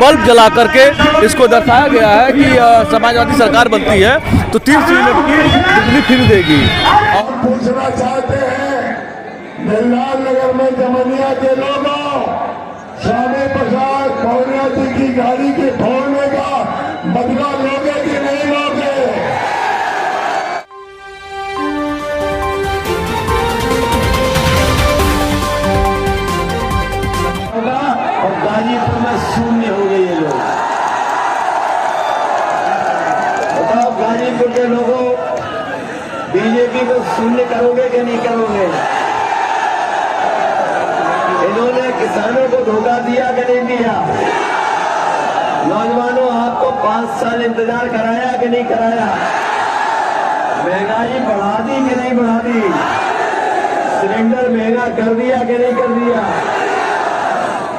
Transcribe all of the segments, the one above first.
Bulb जला करके इसको दर्शाया गया है कि समाजवादी सरकार बनती है तो 30 यूनिट की बिजली फ्री देगी। और पूछना चाहते हैं दिलदार नगर में जमनिया के लोगों, श्यामी प्रसाद मौर्य जी की गाड़ी के फोड़ने का बदला लोगे कि नहीं लोगे? और गाजीपुर में शून्य हो गए ये लोग। बताओ गाजीपुर के लोगों, बीजेपी को शून्य करोगे कि नहीं करोगे? इन्होंने किसानों को धोखा दिया कि नहीं दिया? नौजवानों, आपको 5 साल इंतजार कराया कि नहीं कराया? महंगाई बढ़ा दी कि नहीं बढ़ा दी? सिलेंडर महंगा कर दिया कि नहीं कर दिया?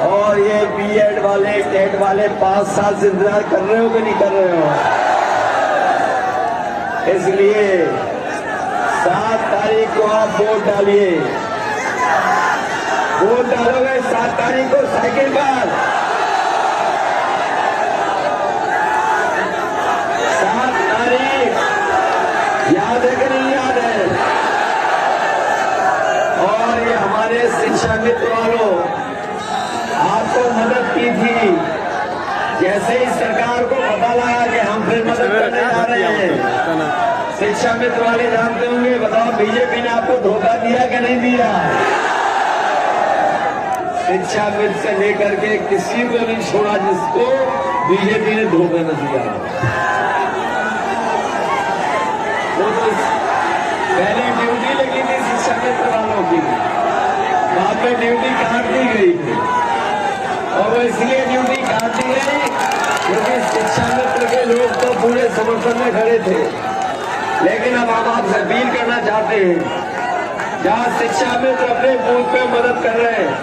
और ये बीएड वाले, टेट वाले 5 साल से इंतजार कर रहे हो कि नहीं कर रहे हो? इसलिए 7 तारीख को आप वोट डालिए। वोट डालोगे 7 तारीख को साइकिल पर। 7 तारीख याद है कि नहीं याद है? और ये हमारे शिक्षा मित्र वालों आपको मदद की थी। जैसे ही सरकार को पता लगा कि हम फिर मदद करने जा रहे हैं, शिक्षा मित्र वाले जानते होंगे। बताओ बीजेपी ने आपको धोखा दिया कि नहीं दिया? शिक्षा मित्र से लेकर के किसी को नहीं छोड़ा जिसको बीजेपी ने धोखा न दिया। वो तो पहले ड्यूटी लगी थी शिक्षा मित्र वालों की, वहां पे ड्यूटी काट दी गई थी। और वो इसलिए ड्यूटी काट दी गई क्योंकि शिक्षा मित्र के लोग तो पूरे समर्थन में खड़े थे। लेकिन अब हम आपसे अपील करना चाहते हैं, जहां शिक्षा मित्र अपने बूथ पे मदद कर रहे हैं,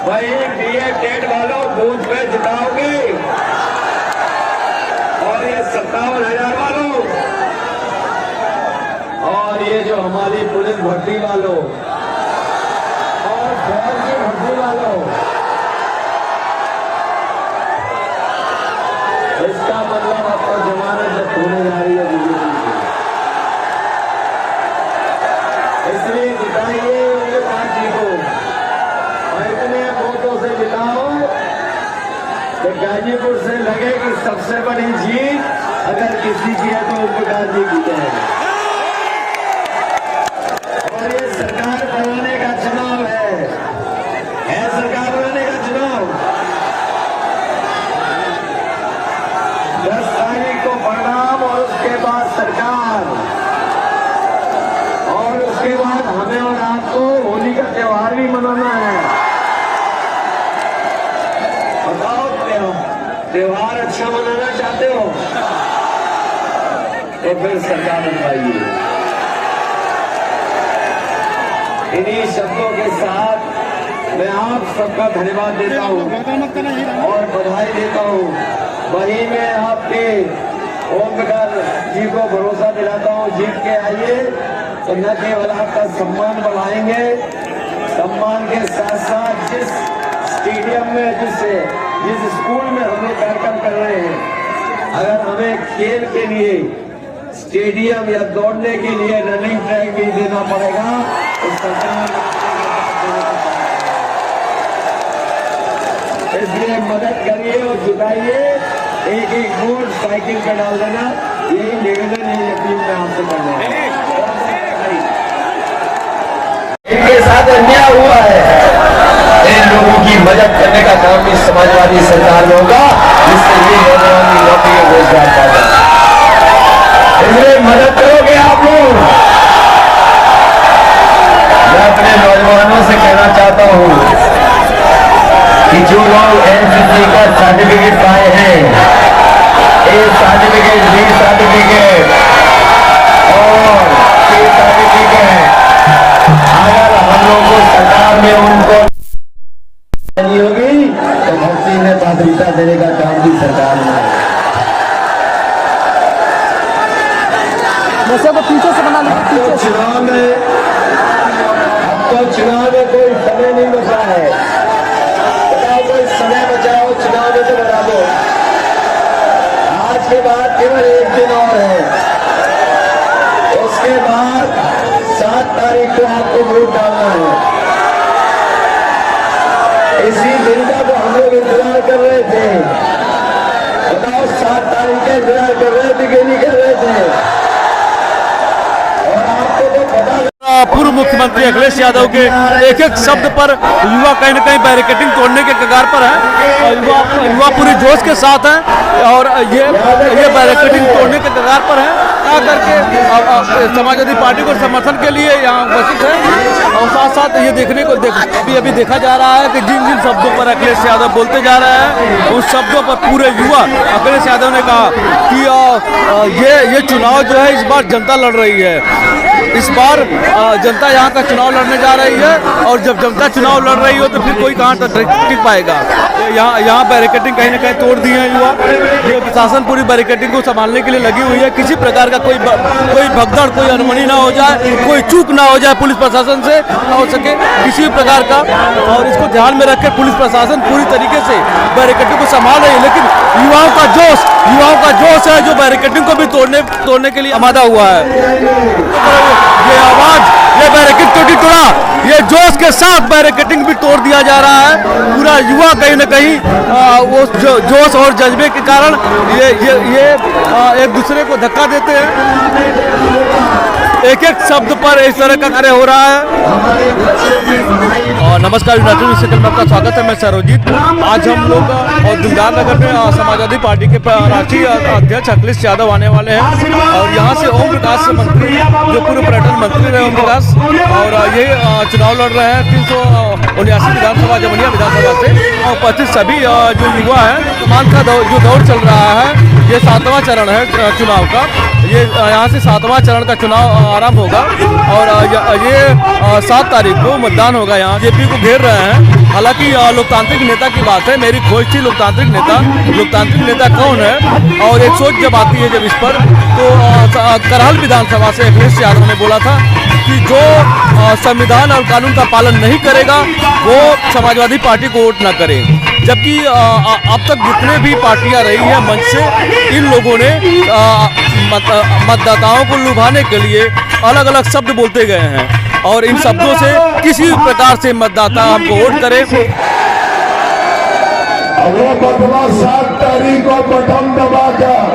वही बीएड टेट वालों बूथ पे जिताओगे। और ये 57,000 वालों, और ये जो हमारी पुलिस भर्ती वालों और फौज की भर्ती वालों, इसका मतलब आपको जमानत जब होने जा रही है बीजेपी की। इसलिए जिताइए ये पार्टी को और इतने वोटों से जिताओ कि गाजीपुर से लगे कि सबसे बड़ी जीत अगर किसी की है तो ओम प्रकाश जी की है। और ये सरकार बनाने का चुनाव है सरकार बनाने का चुनाव। 10 तारीख को परिणाम और उसके बाद सरकार, और उसके बाद हमें और आपको होली का त्योहार भी मनाना है। बताओ त्योहार अच्छा मनाना चाहते हो तो फिर सरकार बनवाइए। इन्हीं शब्दों के साथ मैं आप सबका धन्यवाद देता हूँ और बधाई देता हूँ। वहीं मैं आपके ओम प्रकाश जी को भरोसा दिलाता हूँ, जीत के आइए तो न केवल आपका सम्मान बढ़ाएंगे, सम्मान के साथ साथ जिस स्टेडियम में, जिस स्कूल में हम लोग कार्यक्रम कर रहे हैं, अगर हमें खेल के लिए स्टेडियम या दौड़ने के लिए रनिंग ट्रैक भी देना पड़ेगा तो सरकार, इसलिए मदद करिए और जुटाइए। एक वोट साइकिल का डाल देना, यही निवेदन, यही अपील मैं आपसे कर रहा हूं। इनके साथ अन्याय हुआ है, इन लोगों की मदद करने का काम भी समाजवादी सरकार में होगा, जिससे ये नौजवान की नौकरी और रोजगार पाएगा। इसलिए मदद करोगे आप लोग। मैं अपने नौजवानों से कहना चाहता हूँ कि जो लोग एनसीसी का सर्टिफिकेट पाए हैं, ए सर्टिफिकेट, बी सर्टिफिकेट और सी सर्टिफिकेट, अगर हम लोगों को सरकार में उनको नहीं होगी तो भर्ती में पात्रता देने का काम भी सरकार में। को पीछे से बना लीजिए। चुनाव में अब तो चुनाव में कोई समय नहीं बचा है। बताओ, कोई समय बचाओ, चुनाव में तो बता दो। थे? बताओ, 7 तारीख के इंतजार कर रहे थे कि नहीं कर रहे थे? और आपको तो पता पूर्व मुख्यमंत्री अखिलेश यादव के एक एक शब्द पर युवा कहीं न कहीं बैरिकेडिंग तोड़ने के कगार पर है। युवा पूरी जोश के साथ हैं और ये बैरिकेडिंग तोड़ने के कगार पर है करके समाजवादी पार्टी को समर्थन के लिए यहाँ उपस्थित है। और साथ साथ ये देखने को अभी देखा जा रहा है कि जिन जिन शब्दों पर अखिलेश यादव बोलते जा रहे हैं उस शब्दों पर पूरे युवा, अखिलेश यादव ने कहा कि ये चुनाव जो है इस बार जनता लड़ रही है, इस बार जनता यहाँ का चुनाव लड़ने जा रही है और जब जनता चुनाव लड़ रही हो तो फिर कोई कहाँ तक टिक पाएगा। यहाँ बैरिकेडिंग कहीं ना कहीं तोड़ दी है युवा। ये प्रशासन पूरी बैरिकेडिंग को संभालने के लिए लगी हुई है, किसी प्रकार का कोई भगदड़, कोई अनमनी ना हो जाए, कोई चूक ना हो जाए पुलिस प्रशासन से ना हो सके किसी भी प्रकार का। और इसको ध्यान में रखकर पुलिस प्रशासन पूरी तरीके से बैरिकेडिंग को संभाल रही है, लेकिन युवाओं का जोश है जो बैरिकेडिंग को भी तोड़ने के लिए आमादा हुआ है। ये आवाज, ये बैरिकेड तोड़ा, ये जोश के साथ बैरिकेडिंग भी तोड़ दिया जा रहा है। पूरा युवा कहीं न कहीं वो जोश और जज्बे के कारण ये एक दूसरे को धक्का देते हैं। एक एक शब्द पर इस तरह का कार्य हो रहा है। और नमस्कार यूनाइटेड न्यूज़ में आपका स्वागत है, मैं सरोजीत। आज हम लोग और दिलदार नगर में समाजवादी पार्टी के राष्ट्रीय अध्यक्ष अखिलेश यादव आने वाले हैं और यहाँ से ओम प्रकाश मंत्री, जो पूर्व पर्यटन मंत्री रहे ओम प्रकाश, और ये चुनाव लड़ रहे हैं 379 विधानसभा जमुनिया विधानसभा से। और उपस्थित सभी जो युवा हैं, तमाम का जो दौर चल रहा है, ये 7वां चरण है चुनाव का। ये यहाँ से 7वां चरण का चुनाव आरंभ होगा और ये 7 तारीख को मतदान होगा। यहाँ जेपी को घेर रहे हैं। हालांकि लोकतांत्रिक नेता की बात है, मेरी खोज थी लोकतांत्रिक नेता कौन है, और एक सोच जब आती है जब इस पर, तो करहल विधानसभा से अखिलेश यादव ने बोला था कि जो संविधान और कानून का पालन नहीं करेगा वो समाजवादी पार्टी को वोट न करे। जबकि अब तक जितने भी पार्टियां रही हैं मंच से, इन लोगों ने मतदाताओं को लुभाने के लिए अलग अलग शब्द बोलते गए हैं और इन शब्दों से किसी भी प्रकार से मतदाता हमको वोट करे। वो बदला 7 तारीख को बटन दबाकर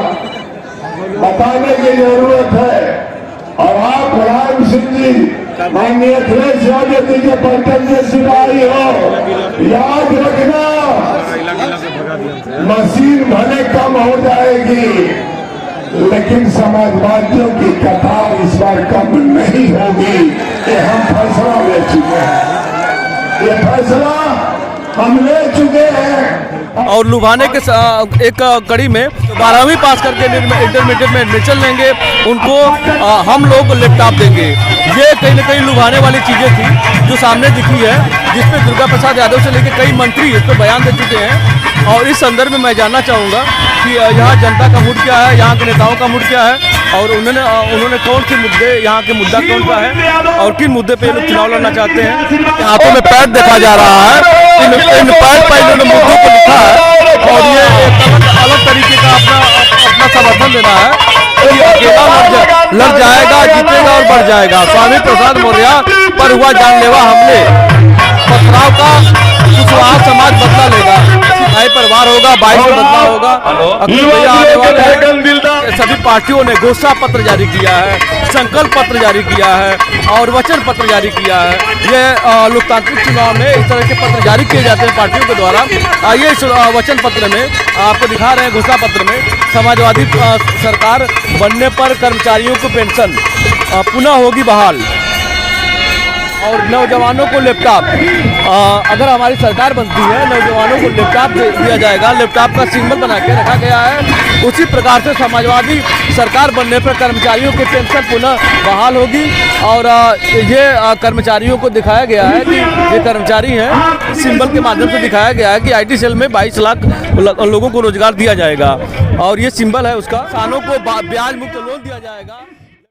बताने की जरूरत है। और आप मुलायम सिंह जी, माननीय अखिलेश यादव जी के बटन से सिपाही हो, याद रखना मशीन भले कम हो जाएगी लेकिन समाजवादियों की कतार इस बार कम नहीं होगी। ये हम फैसला ले चुके हैं, ये फैसला हम ले चुके हैं। और लुभाने के एक कड़ी में 12वीं पास करके इंटरमीडिएट में एडमिशन लेंगे उनको हम लोग लैपटॉप देंगे। ये कहीं ना कहीं लुभाने वाली चीज़ें थी जो सामने दिखी है, जिसपे दुर्गा प्रसाद यादव से लेकर कई मंत्री इस पर बयान दे चुके हैं। और इस संदर्भ में मैं जानना चाहूँगा कि यहाँ जनता का मूड क्या है, यहाँ के नेताओं का मूड क्या है और उन्होंने कौन से मुद्दे, यहाँ के मुद्दा कौन सा है और किन मुद्दे पे लोग चुनाव लड़ना चाहते हैं। हाथों में पैड देखा जा रहा है, इन पैड पर इन्होंने मुद्दों को लिखा है और ये एक अलग तरीके का अपना समर्थन देना है कि अकेला लड़ जाएगा, जीतेगा और बढ़ जाएगा। स्वामी प्रसाद मौर्य पर हुआ जानलेवा हमले, पथराव का कुशवाहा समाज बदला लेगा, नए परिवार होगा, 22 में बदलाव होगा। आने वाले हैं। सभी पार्टियों ने घोषणा पत्र जारी किया है, संकल्प पत्र जारी किया है और वचन पत्र जारी किया है। ये लोकतांत्रिक चुनाव में इस तरह के पत्र जारी किए जाते हैं पार्टियों के द्वारा। आइए इस वचन पत्र में आपको दिखा रहे हैं, घोषणा पत्र में समाजवादी सरकार बनने पर कर्मचारियों को पेंशन पुनः होगी बहाल और नौजवानों को लैपटॉप, अगर हमारी सरकार बनती है नौजवानों को लैपटॉप दिया जाएगा। लैपटॉप का सिंबल बना के रखा गया है। उसी प्रकार से समाजवादी सरकार बनने पर कर्मचारियों की पेंशन पुनः बहाल होगी और ये कर्मचारियों को दिखाया गया है कि ये कर्मचारी हैं, सिंबल के माध्यम से दिखाया गया है कि IT सेल में 22 लाख लोगों को रोजगार दिया जाएगा और ये सिंबल है उसका। किसानों को ब्याज मुक्त लोन दिया जाएगा।